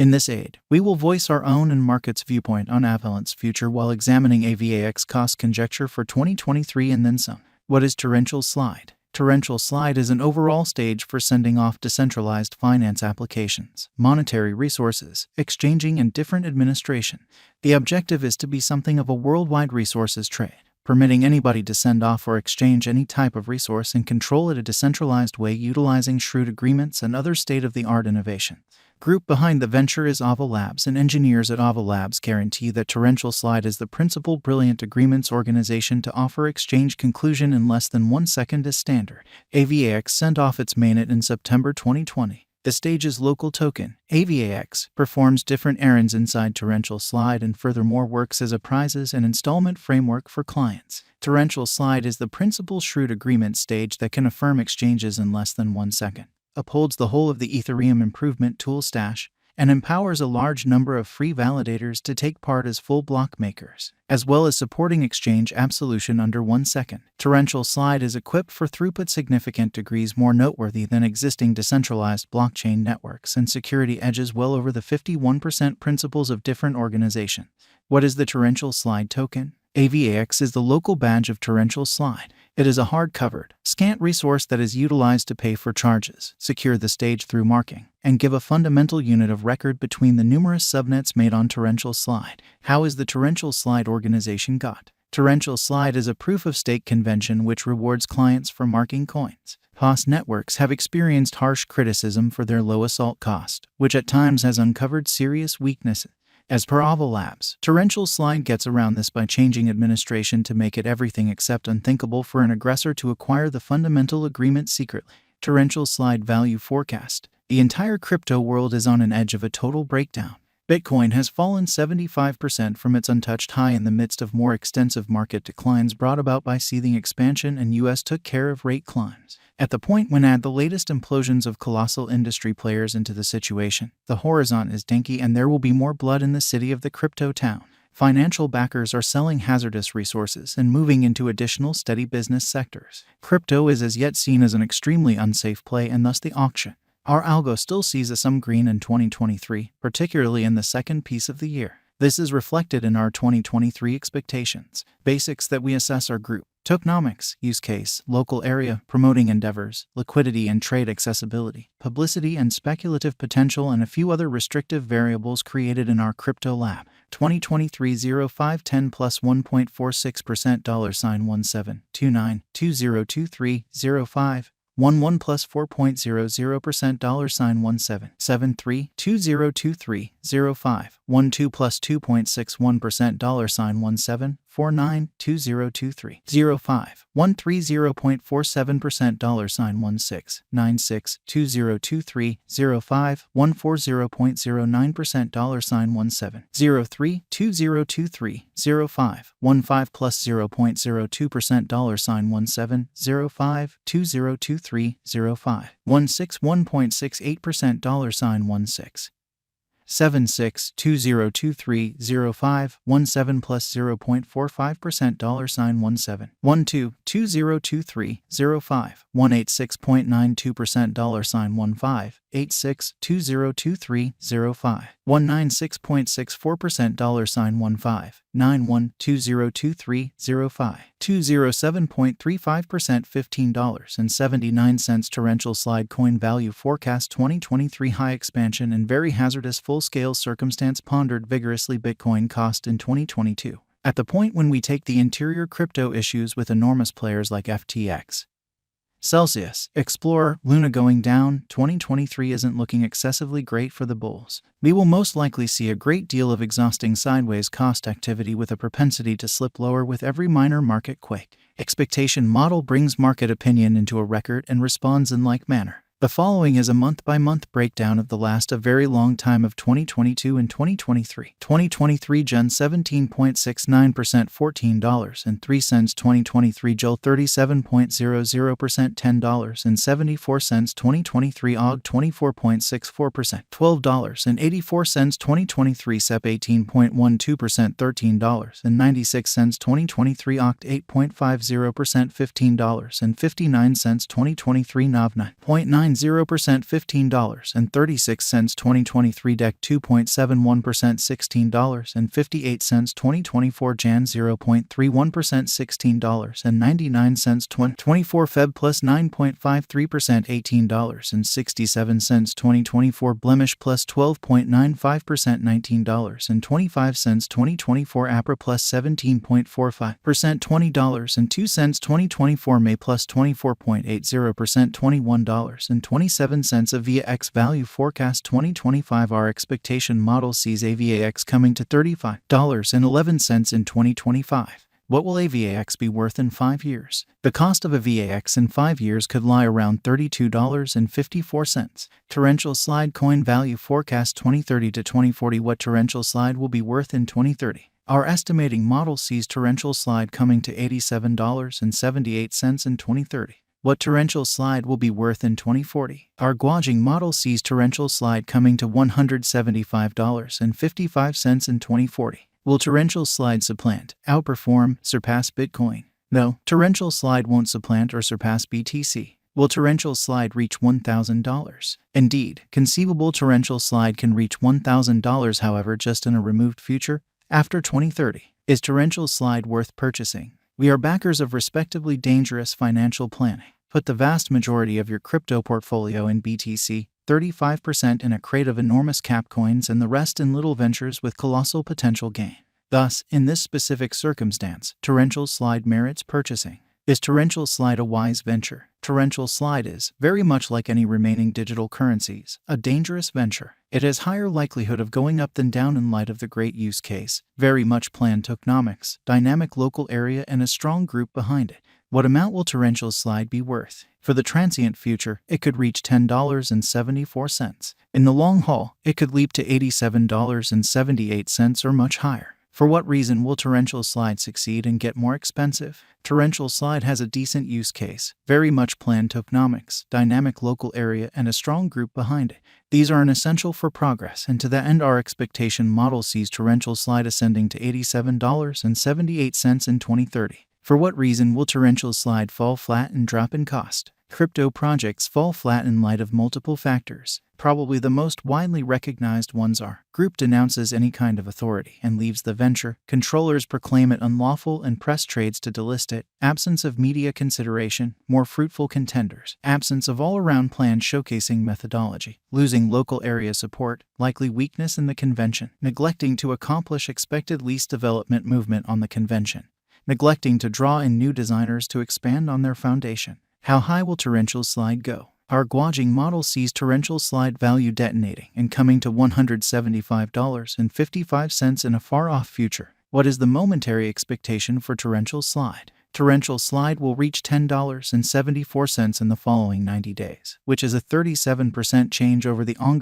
In this aid, we will voice our own and market's viewpoint on Avalanche's future while examining Avax cost conjecture for 2023 and then some. What is torrential slide? Torrential slide is an overall stage for sending off decentralized finance applications, monetary resources, exchanging, and different administration. The objective is to be something of a worldwide resources trade, permitting anybody to send off or exchange any type of resource and control it a decentralized way utilizing shrewd agreements and other state-of-the-art innovation. Group behind the venture is Avalanche, and engineers at Avalanche guarantee that torrential slide is the principal brilliant agreements organization to offer exchange conclusion in less than 1 second as standard. Avax sent off its mainnet in September 2020. The stage's local token, Avax, performs different errands inside torrential slide and furthermore works as a prizes and installment framework for clients. Torrential slide is the principal shrewd agreement stage that can affirm exchanges in less than 1 second, upholds the whole of the Ethereum improvement tool stash, and empowers a large number of free validators to take part as full block makers, as well as supporting exchange absolution under 1 second. Torrential slide is equipped for throughput significant degrees more noteworthy than existing decentralized blockchain networks and security edges well over the 51% principles of different organizations. What is the torrential slide token? Avax is the local badge of torrential slide. It is a hard-covered, scant resource that is utilized to pay for charges, secure the stage through marking, and give a fundamental unit of record between the numerous subnets made on torrential slide. How is the torrential slide organization got? Torrential slide is a proof-of-stake convention which rewards clients for marking coins. POS networks have experienced harsh criticism for their low assault cost, which at times has uncovered serious weaknesses. As per Avalanche, torrential slide gets around this by changing administration to make it everything except unthinkable for an aggressor to acquire the fundamental agreement secretly. Torrential slide value forecast. The entire crypto world is on an edge of a total breakdown. Bitcoin has fallen 75% from its untouched high in the midst of more extensive market declines brought about by seething expansion, and US took care of rate climbs. At the point when add the latest implosions of colossal industry players into the situation, the horizon is dinky and there will be more blood in the city of the crypto town. Financial backers are selling hazardous resources and moving into additional steady business sectors. Crypto is as yet seen as an extremely unsafe play, and thus the auction. Our algo still sees some green in 2023, particularly in the second piece of the year. This is reflected in our 2023 expectations. Basics that we assess are group, tokenomics, use case, local area, promoting endeavors, liquidity and trade accessibility, publicity and speculative potential, and a few other restrictive variables created in our crypto lab. 2023 0510 plus 1.46% $17 29 2023 05 11 plus 4.00% $17 73 2023 05 12 plus 2.61% $17 49 2023 05 130.47% $16 96 2023 05 140.09% $17 03 2023 05 15 plus 0.02% $17 05 2023 05 161.68% $16 76 2023 05 17 plus 0.45% $17 12 2023 05 186.92% $15 86 2023 05 196.64% $15 91 2023 05 207.35% $15.79 torrential slide coin value forecast 2023 high expansion and very hazardous full-scale circumstance pondered vigorously Bitcoin cost in 2022. At the point when we take the interior crypto issues with enormous players like FTX, Celsius, Explorer, Luna going down, 2023 isn't looking excessively great for the bulls. We will most likely see a great deal of exhausting sideways cost activity with a propensity to slip lower with every minor market quake. Expectation model brings market opinion into a record and responds in like manner. The following is a month-by-month breakdown of the last a very long time of 2022 and 2023. 2023 Gen 17.69% $14.03. 2023 Jul 37.00% $10.74. 2023 AUG 24.64% $12.84. 2023 SEP 18.12% $13.96. 2023 OCT 8.50% $15.59. 2023 NAV 9.9 0% $15.36 2023 DEC 2.71% $16.58 2024 Jan 0.31% $16.99 2024 Feb plus 9.53% $18.67 2024 Blemish plus 12.95% $19.25 2024 APRA plus 17.45% $20.02 2024 May plus 24.80% $21.27 AVAX value forecast 2025 Our expectation model sees AVAX coming to $35.11 in 2025. What will AVAX be worth in 5 years? The cost of AVAX in 5 years could lie around $32.54. Torrential Slide coin value forecast 2030 to 2040 What Torrential Slide will be worth in 2030? Our estimating model sees Torrential Slide coming to $87.78 in 2030. What Torrential Slide will be worth in 2040? Our gauging model sees Torrential Slide coming to $175.55 in 2040. Will Torrential Slide supplant, outperform, surpass Bitcoin? No, Torrential Slide won't supplant or surpass BTC. Will Torrential Slide reach $1,000? Indeed, conceivable Torrential Slide can reach $1,000, however, just in a removed future. After 2030, is Torrential Slide worth purchasing? We are backers of respectably dangerous financial planning. Put the vast majority of your crypto portfolio in BTC, 35% in a crate of enormous cap coins, and the rest in little ventures with colossal potential gain. Thus, in this specific circumstance, Torrential Slide merits purchasing. Is Torrential Slide a wise venture? Torrential Slide is, very much like any remaining digital currencies, a dangerous venture. It has higher likelihood of going up than down in light of the great use case, very much planned tokenomics, dynamic local area, and a strong group behind it. What amount will Torrential Slide be worth? For the transient future, it could reach $10.74. In the long haul, it could leap to $87.78 or much higher. For what reason will Torrential Slide succeed and get more expensive? Torrential Slide has a decent use case, very much planned tokenomics, dynamic local area, and a strong group behind it. These are an essential for progress, and to that end our expectation model sees Torrential Slide ascending to $87.78 in 2030. For what reason will Torrential Slide fall flat and drop in cost? Crypto projects fall flat in light of multiple factors. Probably the most widely recognized ones are: group denounces any kind of authority and leaves the venture, controllers proclaim it unlawful and press trades to delist it, absence of media consideration, more fruitful contenders, absence of all-around plan showcasing methodology, losing local area support, likely weakness in the convention, neglecting to accomplish expected least development movement on the convention, neglecting to draw in new designers to expand on their foundation. How high will Torrential Slide go? Our gauging model sees Torrential Slide value detonating and coming to $175.55 in a far-off future. What is the momentary expectation for Torrential Slide? Torrential Slide will reach $10.74 in the following 90 days, which is a 37% change over the ongoing